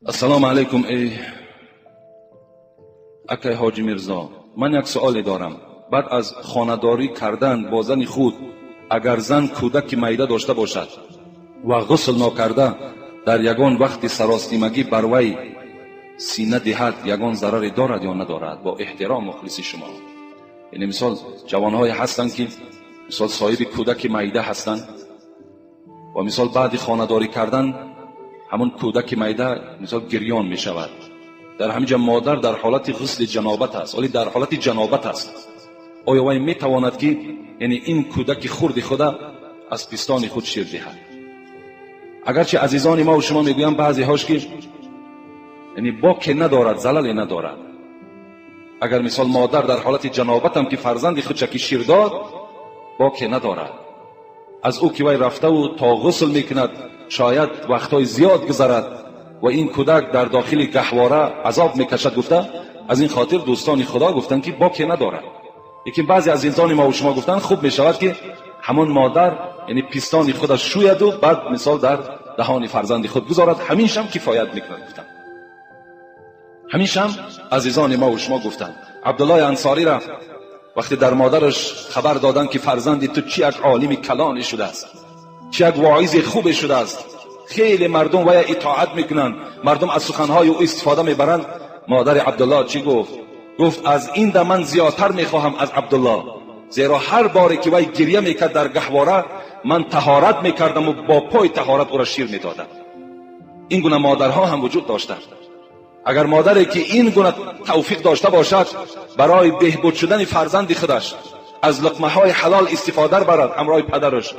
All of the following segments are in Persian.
السلام علیکم. ای اکای حاجی میرزا، من یک سوالی دارم. بعد از خانه‌داری کردن با زن خود، اگر زن کودک میده داشته باشد و غسل نکرده در یگان وقت سراستیمگی بر وی سینه دهد، یگان ضرری دارد یا ندارد؟ با احترام مخلص شما. یعنی مثال جوانهای هستند که مثال صاحب کودک میده هستند و مثال بعد خانه‌داری کردن همون کودک میده مثال گریان می شود. در همینجا مادر در حالت غسل جنابت است، ولی در حالت جنابت است. آیا وی می تواند که یعنی این کودک خرد خدا از پستان خود شیر دهد؟ اگرچه عزیزان ما و شما میگویم بعضی هاش که یعنی باک ندارد، زلل ندارد. اگر مثال مادر در حالت جنابت هم که فرزند خود چکی شیر داد، باک ندارد. از او که وی رفته و تا غسل میکند شاید وقتهای زیاد گذرد و این کودک در داخل گهواره عذاب میکشد گفته، از این خاطر دوستان خدا گفتن که باک ندارد. لیکن بعضی از عزیزان ما و شما گفتن خوب میشود که همون مادر یعنی پستان خودش شوید و بعد مثال در دهان فرزند خود گذارد، همیشه هم کفایت میکند گفتن. همیشه هم عزیزان ما و شما گفتن. عبدالله انصاری را وقتی در مادرش خبر دادن که فرزند تو چی یک عالم کلانی شده است، چی یک واعظ خوب شده است، خیلی مردم وی اطاعت میکنند، مردم از سخنهای او استفاده میبرند، مادر عبدالله چی گفت؟ گفت از این ده من زیادتر میخواهم از عبدالله، زیرا هر باری که وی گریه میکرد در گهواره من طهارت میکردم و با پای طهارت او را شیر میدادم. این گونه مادرها هم وجود داشتند. اگر مادری که این گونه توفیق داشته باشد برای بهبود شدن فرزند خودش از لقمه های حلال استفاده برد همراه پدرش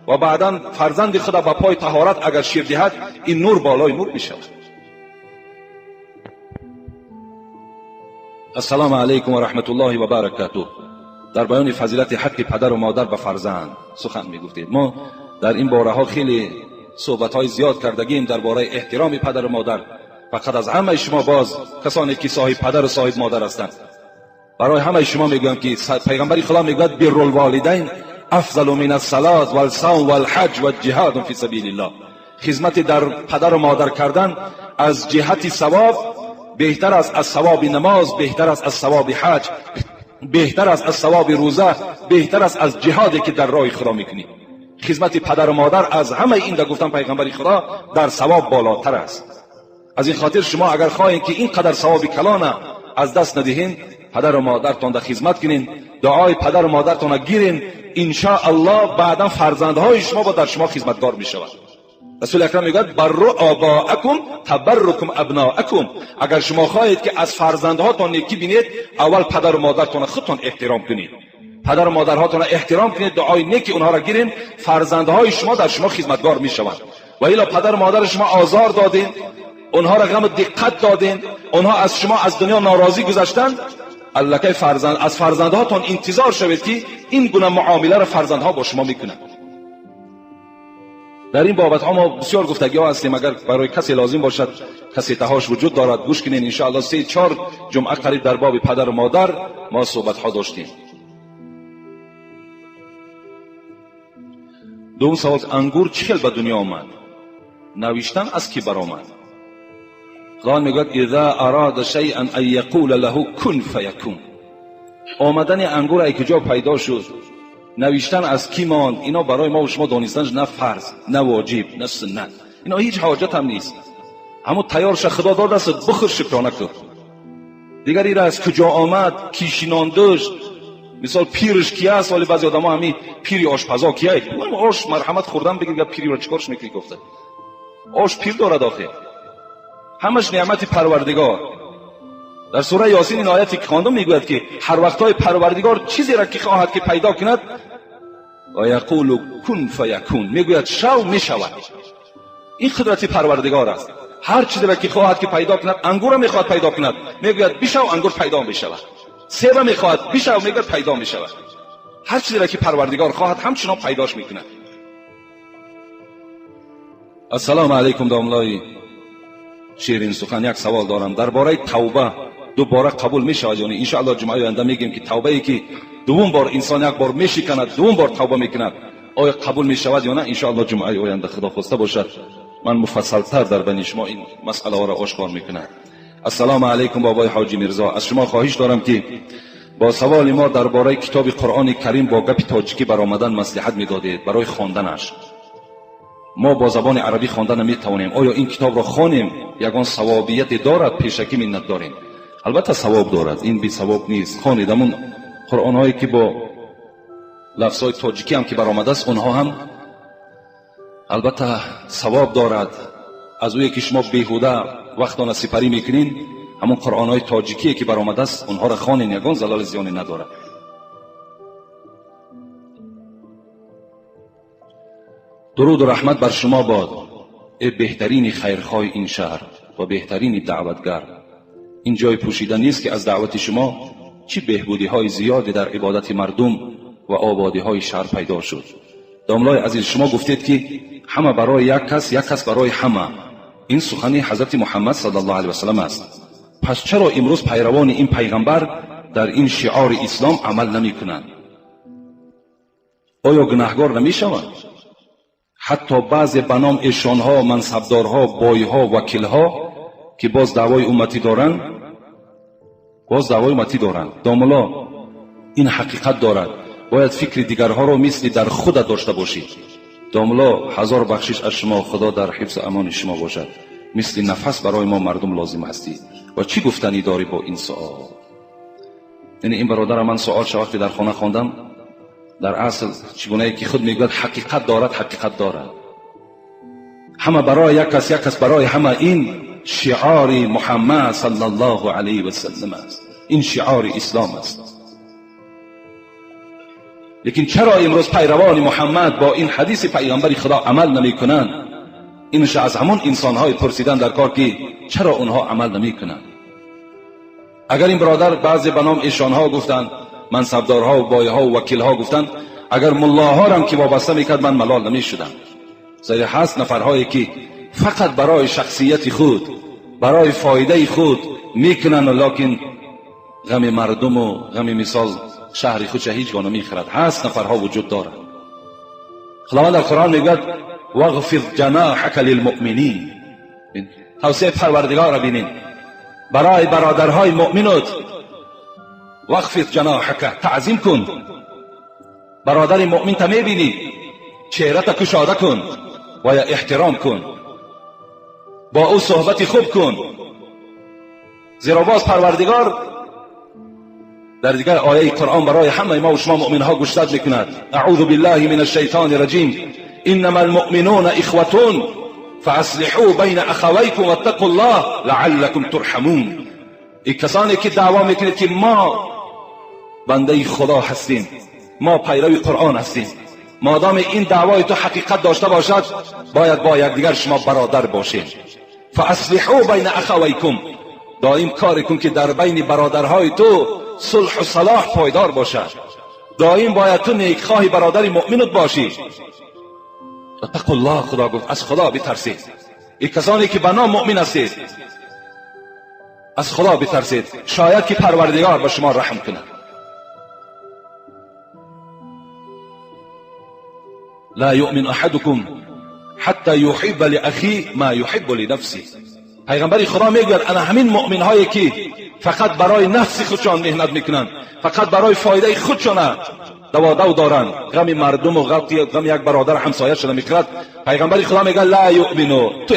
و بعدا فرزند خود با پای طهارت اگر شیر دهد، این نور بالای نور می شود. السلام علیکم و رحمت الله و برکاته. در بیان فضیلت حق پدر و مادر به فرزند سخن می گفتید. ما در این باره ها خیلی صحبت های زیاد کردگیم درباره احترام پدر و مادر. فقط از همه شما باز کسانی که صاحب پدر و صاحب مادر هستند، برای همه شما میگم که پیغمبر خدا میگوید بر الوالدین افضل من الصلاه والصوم والحج والجهاد فی سبیل الله. خدمت در پدر و مادر کردن از جهت ثواب بهتر است از ثواب نماز، بهتر است از ثواب حج، بهتر است از ثواب روزه، بهتر است از جهادی که در راه خدا میکنی. خدمت پدر و مادر از همه این در گفتن پیغمبر خدا در ثواب بالاتر است. از این خاطر شما اگر خواهید که اینقدر ثواب کلانه از دست ندهین، پدر و مادرتان در خدمت کنین، دعای پدر و مادرتان گیرین، ان شاء الله بعدا فرزندهای شما با در شما خدمتگار می شود. رسول اکرم میگوید بروا آباءکم تبرکم ابناءکم. اگر شما خواهید که از فرزندهاتان نیکی بینید، اول پدر و مادرتان خودتان احترام کنید. پدر و مادرهاتان احترام کنید، دعای نیکی اونها را گیرین، فرزندهای شما در شما خدمتگار می شود. و الا پدر و مادر شما آزار دادین، اونها را غم دقت دادین، اونها از شما از دنیا ناراضی گذشتند، الکی فرزند از فرزندهاتون انتظار شوید که این گونه معامله را فرزندها با شما میکنند. در این بابت ها ما بسیار گفتگی ها هستیم. اگر برای کسی لازم باشد، کسی تهاش وجود دارد، گوش کنین. ان شاء الله 3-4 جمعه قریب در باب پدر و مادر ما صحبت ها داشتیم. دوم سوال، انگور چخل به دنیا آمد؟ نوشتن از کی برآمد؟ قرآن میگوید اذا اراد شیئا ان یقول له کن فیکون. آمدن انگور ای کجا پیدا شد، نوشتن از کی ماند، اینا برای ما و شما دانستنش نه فرض، نه واجب، نه سنت، اینا هیچ حاجت هم نیست. همون تیارش خدا داد است، بخور شکرانه کن. دیگر این از کجا آمد، کیشینان داشت، مثال پیرش کی است، ولی بعضی آدم ها همین پیری آشپزا کیه، آش مرحمت خوردن بگیر، پیری را چیکارش میکنی؟ گفته آش پیر دارد آخه، همش نعمت پروردگار. در سوره یاسین این آیتی که خواندم میگوید که هر وقتای پروردگار چیزی را که خواهد که پیدا کند و یقول کن فیکون، میگوید شو میشود. این قدرت پروردگار است. هر چیزی را که خواهد که پیدا کند، انگور میخواد پیدا کند، میگوید بشو انگور پیدا میشود. سیب میخواد بشو، میگوید پیدا میشود. هر چیزی را که پروردگار خواهد همچنان پیداش میکند. السلام علیکم داملای شیرین سخن. یک سوال دارم درباره توبه، دوباره قبول میشود یعنی ان شاء الله جمعه آینده میگیم که توبه ای که دوم بار انسان یک بار میشکند، دوم بار توبه میکند، آیا قبول می شود یا نه؟ ان شاء الله جمعه آینده خدا خواسته باشد من مفصل‌تر در بین شما این مسئله را آشکار میکنم. السلام علیکم بابای حاجی میرزا، از شما خواهش دارم که با سوال ما درباره کتاب قرآن کریم با گپ تاجیکی برآمدن مصلحت میدادید برای خواندنش. ما با زبان عربی خواندن نمیتوانیم. آیا این کتاب را خوانیم یگان ثوابیت دارد؟ پیشکی منت داریم. البته ثواب دارد، این بی ثواب نیست. خوانید همون قرآن هایی که با لفظ های تاجیکی هم که برآمده است اونها هم البته ثواب دارد. از اویی که شما بیهوده وقتان سپری میکنین همون قرآن های تاجیکی که برآمده است اونها را خوانین، یگان ضلال زیانی ندارد. درود و رحمت بر شما باد ای بهترین خیرخواه این شهر و بهترین دعوتگر. این جای پوشیده نیست که از دعوت شما چی بهبودی های زیادی در عبادت مردم و آبادی های شهر پیدا شد. داملای عزیز، شما گفتید که همه برای یک کس برای همه. این سخنی حضرت محمد صلی الله علیه و سلم است. پس چرا امروز پیروان این پیغمبر در این شعار اسلام عمل نمی کنند؟ آیا گناهگار نمی شوند؟ حتی بعضی بنام ایشانها، منصبدارها، بایها، وکیلها که باز دعوای امتی دارند، داملا این حقیقت دارد. باید فکر دیگرها را مثل در خود داشته باشید. داملا هزار بخشش از شما، خدا در حفظ امان شما باشد. مثل نفس برای ما مردم لازم هستی. و چی گفتنی داری با این سوال؟ یعنی این برادر من سوال وقتی در خانه خواندم، در اصل چگونه که خود میگوید حقیقت دارد. همه برای یک کس برای همه. این شعار محمد صلی الله علیه و سلم است. این شعار اسلام است. لیکن چرا امروز پیروان محمد با این حدیث پیغمبر خدا عمل نمی کنند؟ اینش از همون انسانهای پرسیدن در کار که چرا اونها عمل نمی کنند. اگر این برادر بعضی بنام ایشانها گفتند، منصبدارها و بایها و وکیلها گفتند، اگر ملاها هم که وابسته میکرد من ملال نمی شدم. زیرا هست نفرهایی که فقط برای شخصیت خود، برای فایده خود میکنن، لکن غم مردم و غم مثال شهر خودش هیچ گونه میخرد. هست نفرها وجود دارد. خداوند در قرآن میگوید واغفض جناحک للمؤمنین. توصیه پروردگار را ببینید برای برادرهای مؤمنت. واغفض جناحک، تعظیم کن. برادر مؤمن تا میبینی چهرت کشاده کن و یا احترام کن، با او صحبت خوب کن. زیرا باز پروردگار در دیگر آیه قرآن برای همه ما و شما مؤمن ها گشتد میکند. اعوذ بالله من الشیطان الرجیم. انما المؤمنون اخوة فاصلحوا بین اخویکم واتقوا الله لعلکم ترحمون. این کسانی که دعوا میکنید که ما بنده خدا هستیم، ما پیرو قرآن هستیم، مادام این دعوای تو حقیقت داشته باشد باید با یکدیگر شما برادر باشیم. فاصلحوا بین اخویکم، دائم کار کن که در بین برادرهای تو صلح و صلاح پایدار باشد. دائم باید تو نیکخواه برادر مؤمنت باشی. اتقوا الله، خدا گفت از خدا بترسید. این کسانی که به نام مؤمن هستید از خدا بترسید، شاید که پروردگار به شما رحم کنه. لا یؤمن احدکم حتی یحب لاخی ما یحب لنفسه. پیغمبر خدا میگوید انا همین مؤمن هایی که فقط برای نفس خودشان مهنت میکنن، فقط برای فایده خودشان دوادو دارن، غم مردم و غم یک برادر همسایه شده میکرد. پیغمبر خدا میگه لا یؤمنو، تو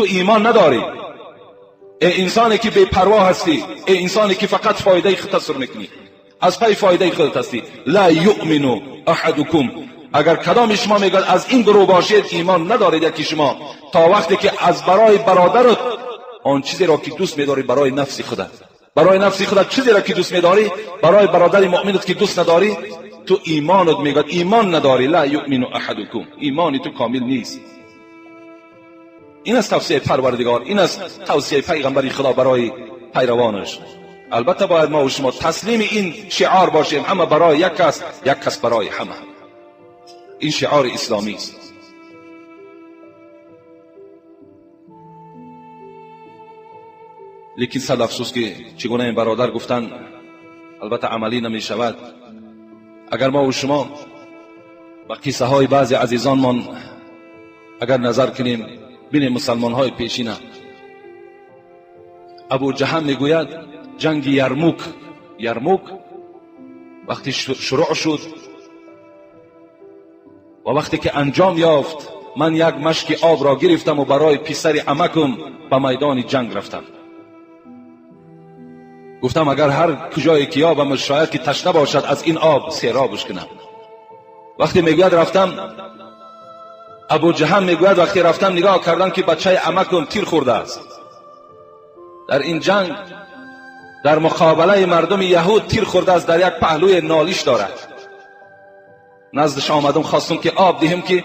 ایمان نداری. ای انسانی که بی پروا هستی، ای انسانی که فقط فایده خودت تصور میکنی، از پای فایده خودت هستی. لا یؤمنو احدکم، اگر کدام شما میگن از این گروه باشید ایمان ندارید. یکی شما تا وقتی که از برای برادرت آن چیزی را که دوست می‌داری برای نفس خودت چیزی را که دوست می‌داری برای برادر مؤمنت که دوست نداری، تو ایمانت میگه ایمان نداری. لا یؤمن احدکم، ایمانی تو کامل نیست. این است توصیه پروردگار، این است توصیه پیغمبر خدا برای پیروانش. البته باید ما و شما تسلیم این شعار باشیم، همه برای یک کس برای همه. این شعار اسلامی است. لیکن صد افسوس که چگونه این برادر گفتن البته عملی نمی شود. اگر ما و شما و قصه های بعضی عزیزانمان اگر نظر کنیم بین مسلمان های پیشینه، ابو جهم میگوید جنگ یرموک وقتی شروع شد و وقتی که انجام یافت، من یک مشک آب را گرفتم و برای پسر عمکم به میدان جنگ رفتم. گفتم اگر هر کجایی که یابم شاید که تشنه باشد از این آب سیرابش کنم. وقتی میگوید رفتم، ابو جهم میگوید وقتی رفتم نگاه کردم که بچه عمکم تیر خورده است. در این جنگ در مقابله مردم یهود تیر خورده است، در یک پهلوی نالیش دارد. نزدش آمدم خواستم که آب دهم که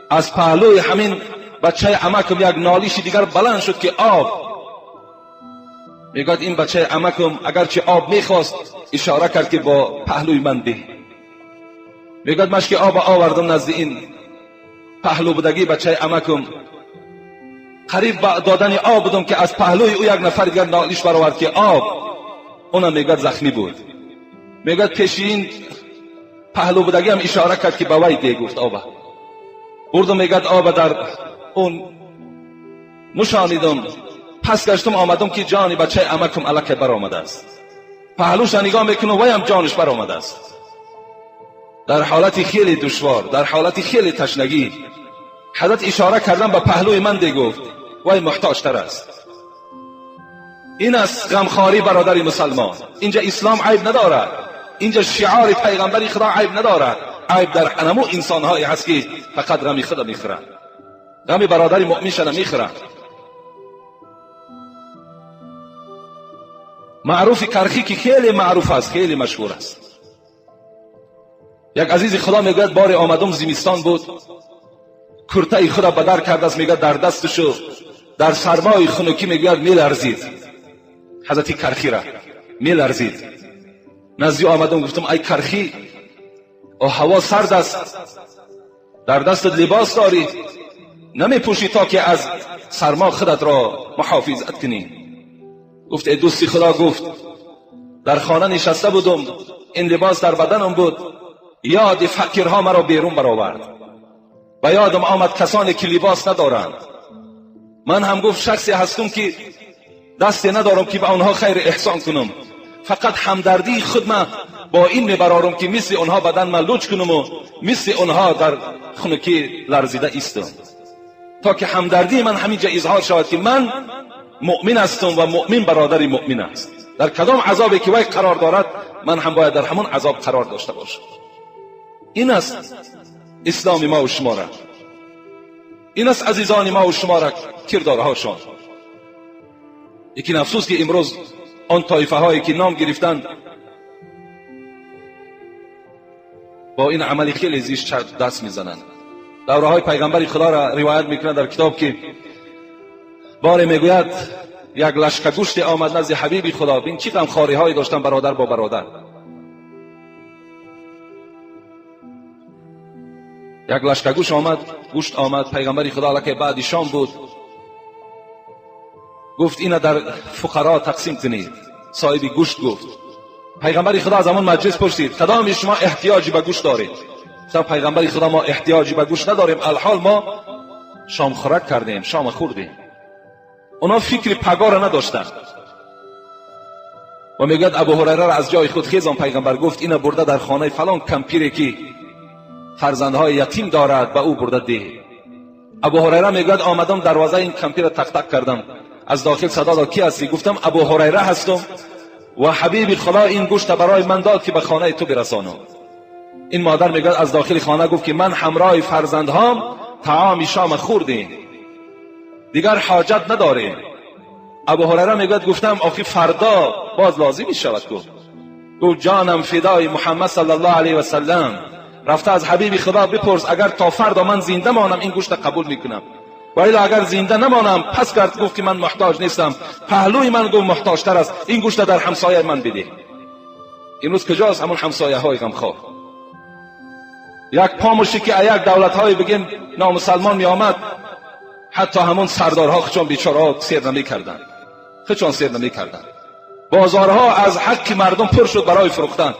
از پهلوی همین بچه عمکم یک نالیش دیگر بلند شد که آب. میگوید این بچه عمکم اگرچه آب میخواست اشاره کرد که با پهلوی من ده. میگوید مشک آب آوردم نزد این پهلو بودگی بچه عمکم، قریب با دادن آب بودم که از پهلوی او یک نفر دیگر نالیش برآورد که آب. اونم میگوید زخمی بود. میگوید پیش این پهلو بودگی هم اشاره کرد که با وی ده. گفت آب بردم، میگوید آب در اون نشانیدم. پس گشتم آمدم که جان بچه عمکم الک بر آمده است. پهلوش نگاه میکنم وی هم جانش بر آمده است. در حالت خیلی دشوار، در حالت خیلی تشنگی، حضرت اشاره کردن به پهلوی من ده. گفت وی محتاج تر است. این است غمخواری برادر مسلمان. اینجا اسلام عیب ندارد، اینجا شعار پیغمبر خدا عیب ندارد. عیب در انمو انسان هایی هست که فقط غم خدا میخورند، غم برادر مؤمنش نمیخورند. معروف کرخی که خیلی معروف است، خیلی مشهور است. یک عزیز خدا میگوید بار آمدم زمستان بود، کرته خدا بدر کرده است. میگوید در دستشو در سرمای خنکی میگوید میلرزید. حضرت کرخی را میلرزید. نزدی آمدم گفتم ای کرخی، او هوا سرد است، در دستت لباس داری، نمیپوشی تا که از سرما خودت را محافظت کنی؟ گفت ای دوستی خدا، گفت در خانه نشسته بودم، این لباس در بدنم بود، یاد فقیرها مرا بیرون برآورد و یادم آمد کسانی که لباس ندارند. من هم گفت شخصی هستم که دستی ندارم که به آنها خیر احسان کنم، فقط همدردی خود من با این میبرارم که مثل آنها بدن من لوچ کنم و مثل آنها در خنکی لرزیده ایستم، تا که همدردی من همینجا اظهار شود که من مؤمن هستم و مؤمن برادر مؤمن است. در کدام عذابی که وی قرار دارد من هم باید در همون عذاب قرار داشته باشم. این است اسلام ما و شما را، این است عزیزان ما و شما را کردارهاشان. یکی افسوس که امروز آن طایفه هایی که نام گرفتند با این عملی خیلی زیش دست میزنند. دوره های پیغمبر خدا را روایت میکنند در کتاب که بار میگوید یک لشکر گوشت آمد نزد حبیب خدا. ببین چی غمخواری هایی داشتن برادر با برادر. یک لشکر گوشت آمد پیغمبر خدا که بعد شام بود، گفت اینا در فقرا تقسیم کنید. صاحب گوشت گفت، پیغمبر خدا از همون مجلس پرسید کدام شما احتیاجی به گوشت دارید؟ گفتم پیغمبر خدا ما احتیاجی به گوشت نداریم، الحال ما شام خوراک کردیم، شام خوردیم. اونا فکر پگار نداشتن. و میگوید ابو هریره را از جای خود خیزان پیغمبر گفت اینا برده در خانه فلان کمپیری که فرزندهای یتیم دارد به او برده ده. ابو هریره میگوید آمدم دروازه این کمپیر تق تق کردم، از داخل صدا داد کی هستی؟ گفتم ابو هریره هستم و حبیب خدا این گوشت برای من داد که به خانه تو برسانم. این مادر میگوید از داخل خانه گفت که من همراه فرزندهام طعام شام خوردیم، دیگر حاجت نداریم. ابو هریره میگوید گفتم آخی فردا باز لازم شود. گفت جانم فدای محمد صلی الله علیه و سلم، رفته از حبیب خدا بپرس اگر تا فردا من زنده مانم این گوشت قبول میکنم، و الا اگر زنده نمانم پس کرد گفت که من محتاج نیستم، پهلوی من گفت محتاج تر است، این گوشت در همسایه من بده. امروز کجاست همون همسایه های غمخوار؟ یک پاموشی که یک دولت های بگیم نامسلمان می آمد، حتی همون سردارها خچون بیچارها سیر نمی کردن، خچون سیر نمی کردن. بازارها از حق مردم پر شد برای فروختن.